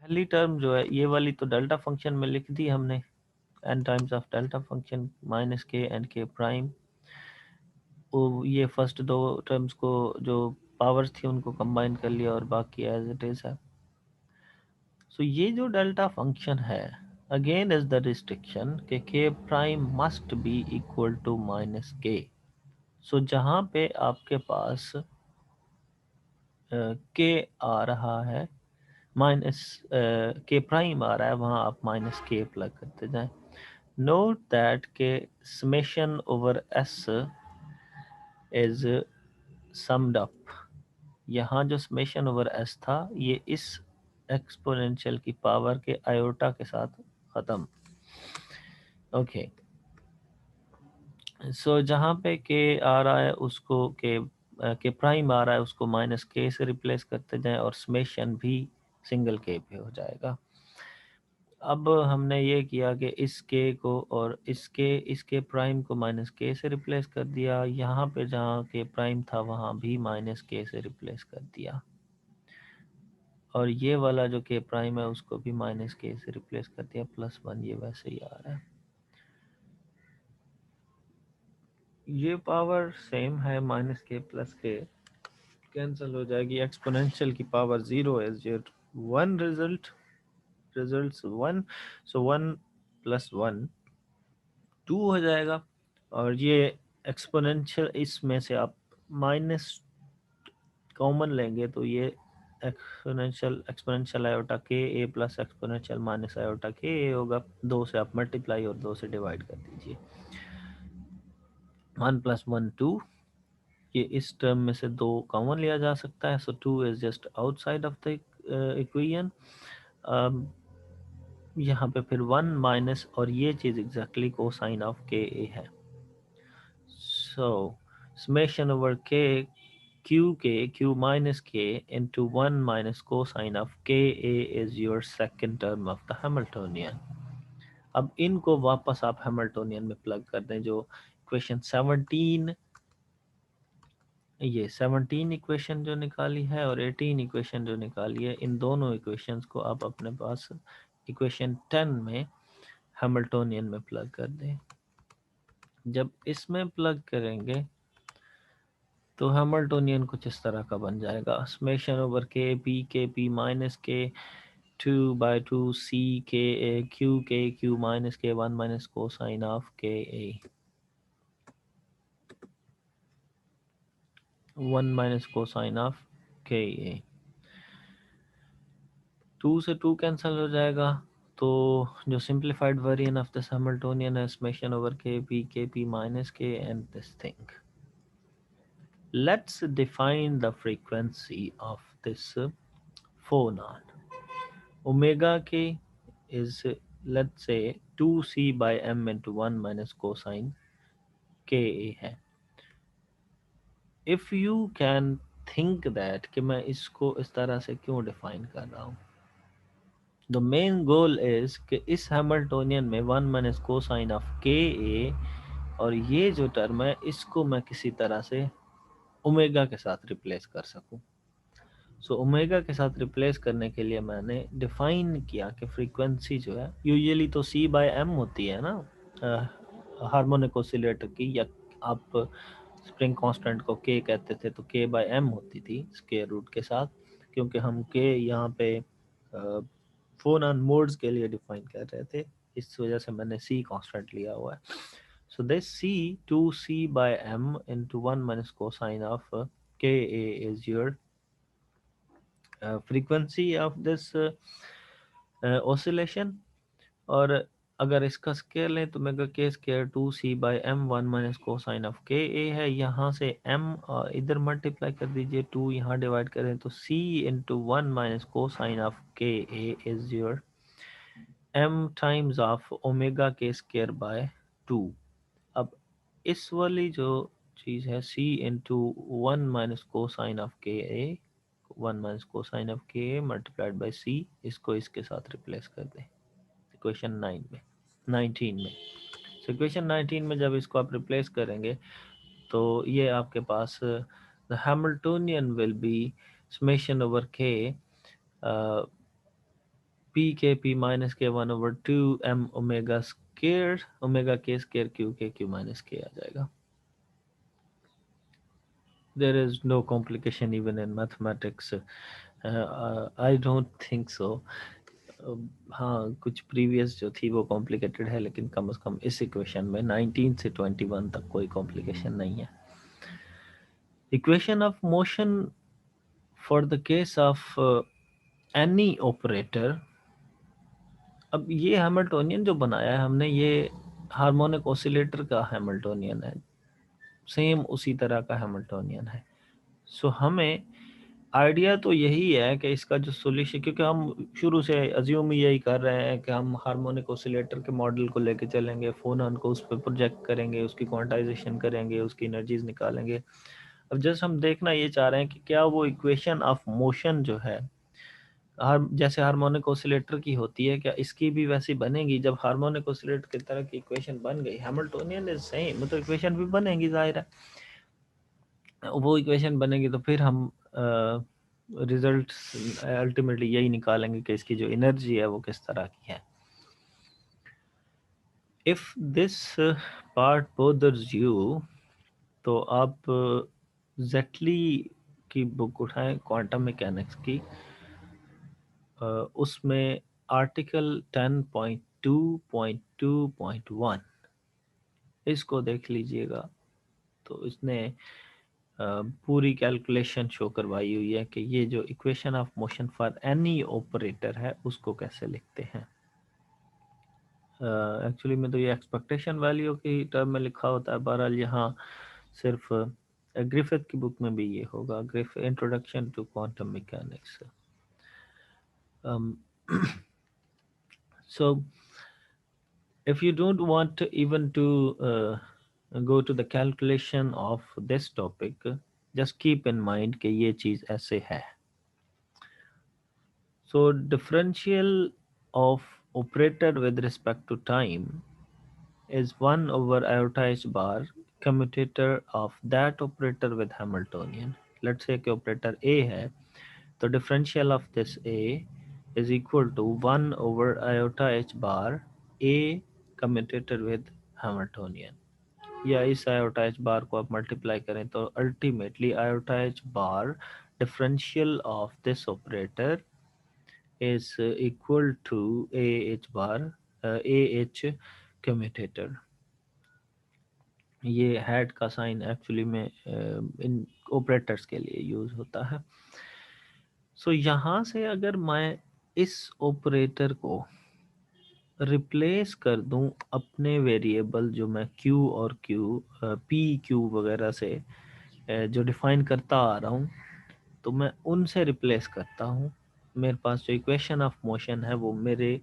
पहली टर्म जो है ये वाली तो डेल्टा फंक्शन में लिख दी हमने, n times of delta function minus के एन के प्राइम। वो ये फर्स्ट दो टर्म्स को जो पावर्स थी उनको कंबाइन कर लिया और बाकी एज इट इज है। सो ये जो डेल्टा फंक्शन है अगेन इज द रिस्ट्रिक्शन कि k prime must be equal to minus k. So जहाँ पे आपके पास के आ रहा है माइनस के प्राइम आ रहा है वहाँ आप माइनस के प्लग करते जाएं। नोट दैट के summation over S is summed up. यहाँ जो समेशन ओवर एस था ये इस एक्सपोनेंशियल की पावर के आयोटा के साथ ख़त्म। ओके, सो जहाँ पे के आ रहा है उसको के प्राइम आ रहा है उसको माइनस के से रिप्लेस करते जाएं और समेशन भी सिंगल के पे हो जाएगा। अब हमने ये किया कि इस के को और इसके प्राइम को माइनस के से रिप्लेस कर दिया। यहाँ पे जहाँ के प्राइम था वहाँ भी माइनस के से रिप्लेस कर दिया और ये वाला जो के प्राइम है उसको भी माइनस के से रिप्लेस कर दिया। प्लस वन ये वैसे ही आ रहा है। ये पावर सेम है, माइनस के प्लस के कैंसिल हो जाएगी। एक्सपोनेंशियल की पावर जीरो है, one results one. So one plus one two हो जाएगा। और ये एक्सपोनेंशियल इसमें से आप माइनस कॉमन लेंगे तो ये एक्सपोनेंशियल आयोटा के ए प्लस एक्सपोनेंशियल माइनस आयोटा के ए होगा। दो से आप मल्टीप्लाई और दो से डिवाइड कर दीजिए। वन प्लस वन टू, ये इस टर्म में से दो कॉमन लिया जा सकता है। So two is just outside of the equation. यहाँ पे फिर वन माइनस और ये चीज़ एग्जैक्टली कोसाइन ऑफ के ए है। सो summation over q minus k into 1 minus cosine of ka is your second term of the Hamiltonian। अब इनको वापस आप हैमिल्टोनियन में प्लग कर दें। जो इक्वेशन 17, ये 17 इक्वेशन जो निकाली है और 18 इक्वेशन जो निकाली है, इन दोनों इक्वेशंस को आप अपने पास इक्वेशन 10 में हैमिल्टोनियन में प्लग कर दें। जब इसमें प्लग करेंगे तो हैमिल्टोनियन कुछ इस तरह का बन जाएगा। समेशन ओवर के पी माइनस के 2/2 सी के ए क्यू माइनस के 1 minus cosine of K A 1 minus cosine of K ए। 2 से 2 कैंसिल हो जाएगा। तो जो simplified variant of this Hamiltonian है समेशन ओवर के पी माइनस के and this thing. Let's define the frequency of this phonon. Omega k is, let's say, 2c by m into 1 minus cosine ka है। If you can think that कि मैं इसको इस तरह से क्यों डिफाइन कर रहा हूँ, the main goal is कि इस हैमिल्टोनियन में 1 minus cosine of ka और ये जो टर्म है इसको मैं किसी तरह से ओमेगा के साथ रिप्लेस कर सकूं। सो ओमेगा के साथ रिप्लेस करने के लिए मैंने डिफाइन किया कि फ्रीक्वेंसी जो है यूजुअली तो सी बाय एम होती है ना हार्मोनिक ऑसिलेटर की, या आप स्प्रिंग कांस्टेंट को के कहते थे तो के बाय एम होती थी स्क्वायर रूट के साथ, क्योंकि हम के यहाँ पे फोन ऑन मोड्स के लिए डिफाइन कर रहे थे, इस वजह से मैंने सी कांस्टेंट लिया हुआ है। So this C 2c by M into 1 minus cosine of K A is your frequency of this oscillation. और अगर इसका स्केयर लें तो मेगा के square 2c/m 1 minus cosine of K ए है। यहाँ से m इधर मल्टीप्लाई कर दीजिए, 2 यहाँ डिवाइड करें तो c into 1 minus cosine of K A is your m times of omega K square by 2। अब इस वाली जो चीज़ है c into 1 minus cosine of K A 1 minus cosine of K A multiplied by सी, इसको इसके साथ रिप्लेस कर दें इक्वेशन 19 में। सो इक्वेशन 19 में जब इसको आप रिप्लेस करेंगे तो ये आपके पास the Hamiltonian will be summation over K p minus k 1 over 2 m omega square omega k square q minus k आ जाएगा. There is no complication even in mathematics. I don't think so. हाँ कुछ previous जो थी वो complicated है, लेकिन कम से कम इस इक्वेशन में 19 से 21 तक कोई कॉम्प्लिकेशन नहीं है. Equation of motion for the case of any operator. अब ये हैमिल्टोनियन जो बनाया है हमने, ये हार्मोनिक ऑसिलेटर का हैमिल्टोनियन है, सेम उसी तरह का हैमिल्टोनियन है. सो हमें आइडिया तो यही है कि इसका जो सोल्यूशन, क्योंकि हम शुरू से अज्यूम यही कर रहे हैं कि हम हार्मोनिक ऑसिलेटर के मॉडल को लेके चलेंगे, फोनॉन को उस पर प्रोजेक्ट करेंगे, उसकी क्वांटाइजेशन करेंगे, उसकी एनर्जीज निकालेंगे. अब जस्ट हम देखना ये चाह रहे हैं कि क्या वो इक्वेशन ऑफ मोशन जो है जैसे हार्मोनिक ऑसिलेटर की होती है, क्या इसकी भी वैसी बनेगी. जब हार्मोनिक ऑसिलेटर की तरह की इक्वेशन बन गई, हैमिल्टोनियन इज सेम, मतलब इक्वेशन भी बनेगी, जाहिर है वो इक्वेशन बनेगी, तो फिर हम रिजल्ट अल्टीमेटली यही निकालेंगे कि इसकी जो एनर्जी है वो किस तरह की है. If this part bothers you, तो आप जेटली की बुक उठाएं क्वांटम मैकेनिक्स की. उसमें आर्टिकल 10.2.2.1 इसको देख लीजिएगा. तो इसने पूरी कैलकुलेशन शो करवाई हुई है कि ये जो equation of motion for any operator है उसको कैसे लिखते हैं. एक्चुअली में तो ये एक्सपेक्टेशन वैल्यू की टर्म में लिखा होता है, बहरहाल यहाँ सिर्फ ग्रिफिथ की बुक में भी ये होगा, Griffith introduction to quantum mechanics. So if you don't want even to go to the calculation of this topic, just keep in mind कि ये चीज़ ऐसे है. So differential of operator with respect to time is 1 over iota h bar commutator of that operator with Hamiltonian. Let's say कि operator A है, तो differential of this A is equal to 1 over iota h bar A commutator with Hamiltonian. या इस iota h bar को आप multiply करें तो ultimately iota h bar differential of this operator is equal to AH bar AH commutator. ये had का sign actually में इन operators के लिए यूज होता है. सो यहाँ से अगर मैं इस ऑपरेटर को रिप्लेस कर दूं अपने वेरिएबल जो मैं q और q p q वगैरह से जो डिफाइन करता आ रहा हूँ, तो मैं उनसे रिप्लेस करता हूँ. मेरे पास जो इक्वेशन ऑफ मोशन है वो मेरे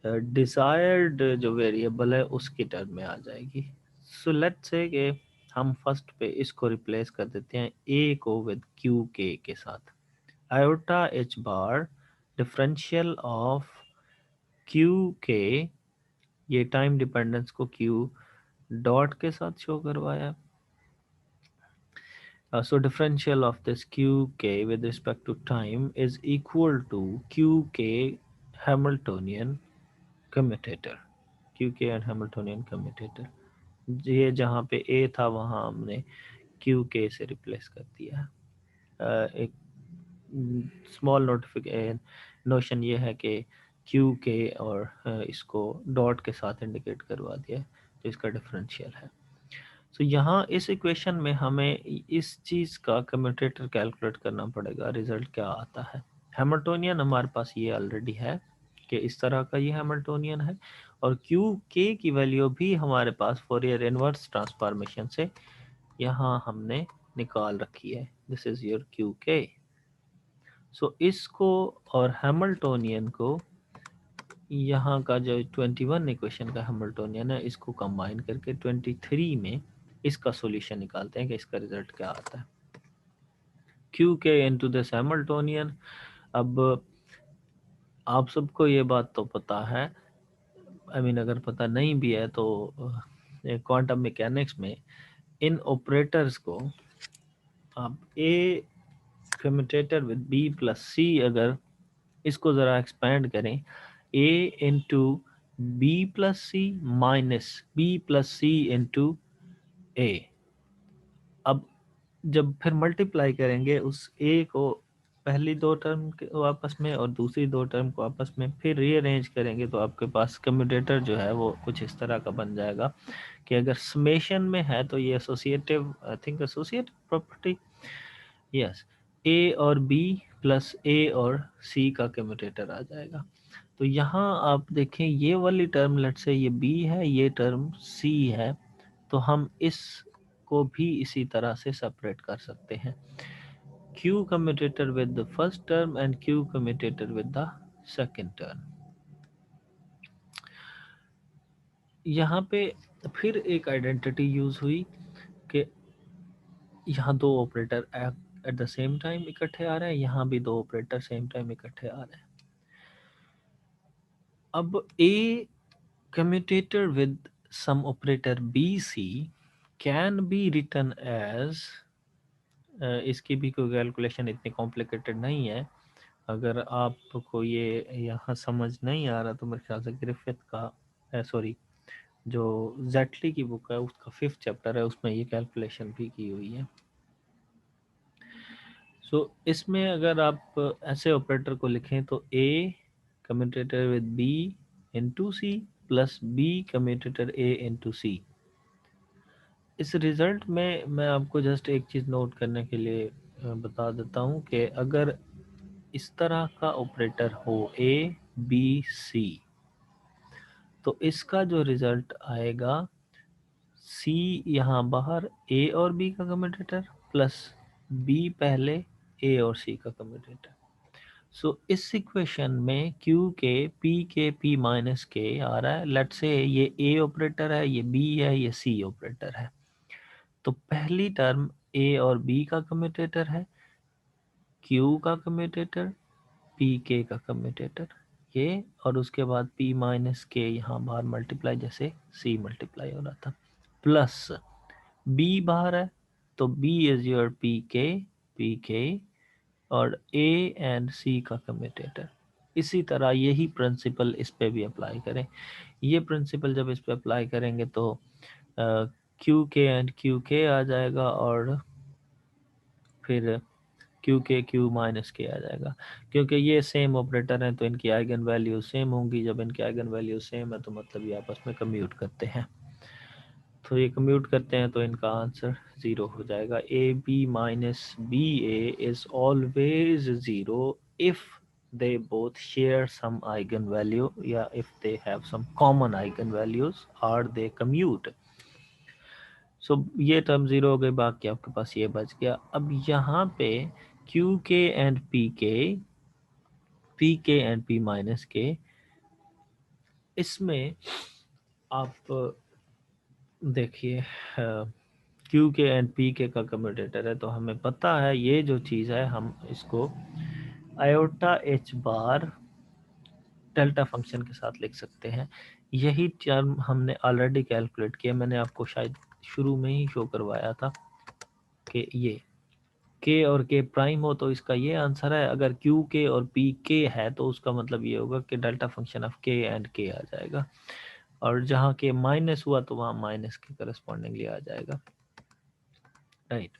डिजायर्ड जो वेरिएबल है उसकी टर्म में आ जाएगी. सो लेट्स से कि हम फर्स्ट पे इसको रिप्लेस कर देते हैं a को विद q k के साथ. Iota h bar differential of q k, ये टाइम डिपेंडेंस को q डॉट के साथ शो करवाया. So differential of this qk with respect to time is equal to qk Hamiltonian commutator. qk and Hamiltonian commutator. ये जहाँ पे a था वहाँ हमने qk से रिप्लेस कर दिया. एक स्मॉल नोटिफिकेशन नोशन ये है कि qk और इसको डॉट के साथ इंडिकेट करवा दिया, तो इसका डिफरेंशियल है. तो यहाँ इस इक्वेशन में हमें इस चीज़ का कम्यूटेटर कैलकुलेट करना पड़ेगा. रिजल्ट क्या आता है. हैमिल्टोनियन हमारे पास ये ऑलरेडी है कि इस तरह का ये हैमिल्टोनियन है, और क्यू के की वैल्यू भी हमारे पास फोरियर इनवर्स ट्रांसफॉर्मेशन से यहाँ हमने निकाल रखी है. दिस इज योर क्यू के. सो इसको और हैमिल्टोनियन को, यहाँ का जो 21 इक्वेशन का हैमिल्टोनियन है, इसको कंबाइन करके 23 में इसका सॉल्यूशन निकालते हैं कि इसका रिजल्ट क्या आता है. क्यू के इनटू दिस हैमिल्टोनियन. अब आप सबको ये बात तो पता है, आई मीन अगर पता नहीं भी है तो क्वांटम मैकेनिक्स में इन ऑपरेटर्स को आप ए कम्यूटेटर विद बी प्लस सी अगर इसको ज़रा एक्सपेंड करें, ए इंटू बी प्लस सी माइनस बी प्लस सी इंटू ए। अब जब फिर मल्टीप्लाई करेंगे उस ए को पहली दो टर्म को आपस में और दूसरी दो टर्म को आपस में, फिर रीअरेंज करेंगे तो आपके पास कम्यूटेटर जो है वो कुछ इस तरह का बन जाएगा कि अगर समेशन में है तो ये associative, I think associative property, yes, A और बी प्लस ए और सी का कम्यूटेटर आ जाएगा। तो यहाँ आप देखें ये वाली टर्म लेट से ये बी है, ये टर्म सी है, तो हम इस को भी इसी तरह से सेपरेट कर सकते हैं, Q commutator with the first term and Q commutator with the second term। यहाँ पे फिर एक आइडेंटिटी यूज हुई कि यहाँ दो operator at the same time इकट्ठे आ रहे हैं, यहाँ भी दो ऑपरेटर सेम टाइम इकट्ठे आ रहे हैं। अब A commutator with some operator BC can be written as, इसकी भी कोई कैलकुलेशन इतनी कॉम्प्लिकेटेड नहीं है। अगर आपको ये यहाँ समझ नहीं आ रहा तो मेरे ख्याल से ग्रिफिथ का सॉरी जो जेटली की बुक है उसका 5th चैप्टर है, उसमें ये कैलकुलेशन भी की हुई है। सो इसमें अगर आप ऐसे ऑपरेटर को लिखें तो A commutator with B into C plus B commutator A into C. इस रिजल्ट में मैं आपको जस्ट एक चीज़ नोट करने के लिए बता देता हूँ कि अगर इस तरह का ऑपरेटर हो ए बी सी, तो इसका जो रिजल्ट आएगा सी यहाँ बाहर ए और बी का कम्यूटेटर प्लस बी पहले ए और सी का कम्यूटेटर। सो इस इक्वेशन में क्यू के पी माइनस के आ रहा है, लेट से ये ए ऑपरेटर है, ये बी है, ये सी ऑपरेटर है। तो पहली टर्म ए और बी का कम्यूटेटर है, क्यू का कम्यूटेटर, पी के का कम्यूटेटर ये, और उसके बाद पी माइनस के यहाँ बाहर मल्टीप्लाई जैसे सी मल्टीप्लाई हो रहा था, प्लस बी बाहर है तो बी इज योर पी के और ए एंड सी का कम्यूटेटर। इसी तरह यही प्रिंसिपल इस पे भी अप्लाई करें। ये प्रिंसिपल जब इस पे अप्लाई करेंगे तो क्यू के एंड क्यू के आ जाएगा और फिर क्यू माइनस के आ जाएगा। क्योंकि ये सेम ऑपरेटर हैं तो इनकी आइगन वैल्यू सेम होंगी, जब इनकी आइगन वैल्यू सेम है तो मतलब ये आपस में कम्यूट करते हैं, तो ये कम्यूट करते हैं तो इनका आंसर 0 हो जाएगा। A B minus B A is always 0 if they both share some eigenvalue या if they have some common eigenvalues or they commute। सो ये टर्म 0 हो गई, बाकी आपके पास ये बच गया। अब यहाँ पे क्यू के एंड पी के एंड पी माइनस के, इसमें आप देखिए क्यू के एंड पी के का कम्यूटेटर है तो हमें पता है ये जो चीज़ है हम इसको आयोटा एच बार डेल्टा फंक्शन के साथ लिख सकते हैं। यही टर्म हमने ऑलरेडी कैलकुलेट किया, मैंने आपको शायद शुरू में ही शो करवाया था कि ये के और के प्राइम हो तो इसका ये आंसर है, अगर क्यू के और पी के है तो उसका मतलब ये होगा कि डेल्टा फंक्शन ऑफ के एंड के आ जाएगा, और जहाँ के माइनस हुआ तो वहाँ माइनस के करस्पॉन्डिंगली आ जाएगा, राइट।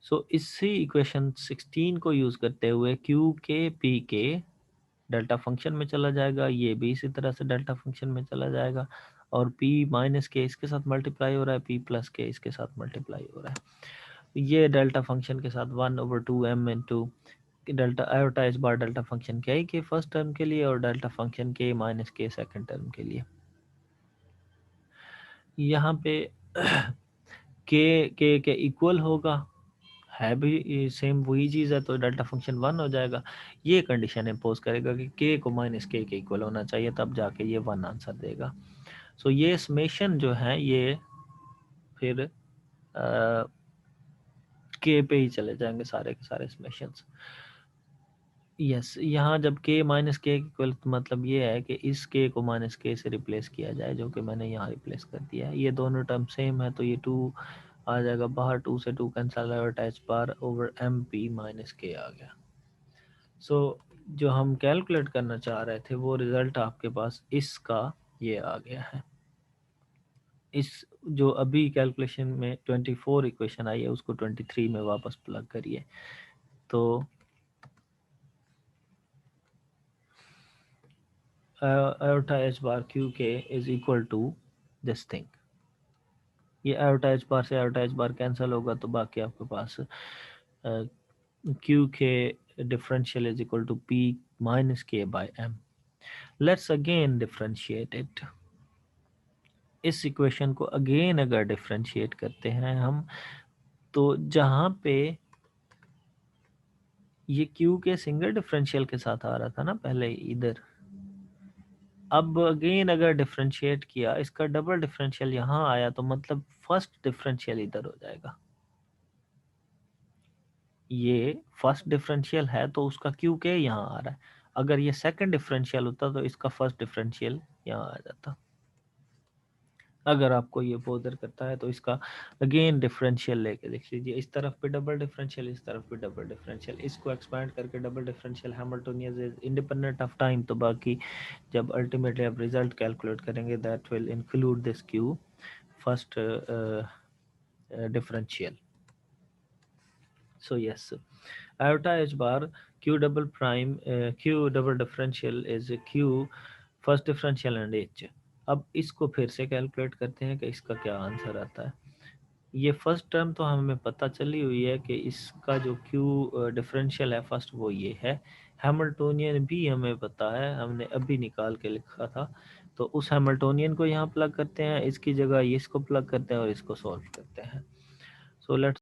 सो इसी इक्वेशन 16 को यूज करते हुए क्यू के पी के डेल्टा फंक्शन में चला जाएगा, ये भी इसी तरह से डेल्टा फंक्शन में चला जाएगा, और p माइनस के इसके साथ मल्टीप्लाई हो रहा है, p प्लस के इसके साथ मल्टीप्लाई हो रहा है। ये डेल्टा फंक्शन के साथ 1/2m इंटू डेल्टा आयोटा इस बार डेल्टा फंक्शन के फर्स्ट टर्म के लिए और डेल्टा फंक्शन के माइनस के सेकेंड टर्म के लिए। यहाँ पे के इक्वल होगा, है भी सेम वही चीज़ है तो डेल्टा फंक्शन 1 हो जाएगा। ये कंडीशन इम्पोज करेगा कि के को माइनस के इक्वल होना चाहिए, तब जाके ये 1 आंसर देगा। सो ये समेशन जो है ये फिर के पे ही चले जाएंगे सारे के सारे समेशंस। यस, यहाँ जब के माइनस के इक्वल मतलब ये है कि इस के को माइनस के से रिप्लेस किया जाए, जो कि मैंने यहाँ रिप्लेस कर दिया है। ये दोनों टर्म सेम है तो ये 2 आ जाएगा बाहर, 2 से 2 कैंसिल आउट, एच बार ओवर एम पी माइनस के आ गया। सो जो हम कैलकुलेट करना चाह रहे थे वो रिजल्ट आपके पास इसका ये आ गया है। इस जो अभी कैलकुलेशन में 24 इक्वेशन आई है उसको 23 में वापस प्लग करिए। तो iota H bar Q K is equal to this thing. ये आयोटा एच बार से आयोटा एच बार कैंसिल होगा तो बाकी आपके पास Q K differential is equal to P minus K by M. Let's again differentiate it. इस equation को again अगर डिफरेंशिएट करते हैं हम, तो जहां पे ये क्यू के सिंगल डिफरेंशियल के साथ आ रहा था ना पहले इधर, अब अगेन अगर डिफरेंशिएट किया, इसका डबल डिफरेंशियल यहाँ आया तो मतलब फर्स्ट डिफरेंशियल इधर हो जाएगा। ये फर्स्ट डिफरेंशियल है तो उसका क्यू के यहाँ आ रहा है। अगर ये सेकंड डिफरेंशियल होता तो इसका फर्स्ट डिफरेंशियल यहाँ आ जाता। अगर आपको ये बोदर करता है तो इसका अगेन डिफरेंशियल लेके देख लीजिए। इस तरफ पे डबल डिफरेंशियल, इस तरफ पे डबल डिफरेंशियल, इसको एक्सपैंड करके double differential Hamiltonian is independent of time. तो बाकी जब अल्टीमेटली आप रिजल्ट कैलकुलेट करेंगे that will include this Q first differential. So yes, iota h bar q double prime q double differential is q first differential and h। अब इसको फिर से calculate करते हैं कि इसका क्या आंसर आता है। ये फर्स्ट टर्म तो हमें पता चली हुई है कि इसका जो q डिफरेंशियल है फर्स्ट वो ये है। हैमिल्टोनियन भी हमें पता है, हमने अभी निकाल के लिखा था। तो उस हैमिल्टोनियन को यहाँ प्लग करते हैं, इसकी जगह इसको प्लग करते हैं और इसको सॉल्व करते हैं। So let's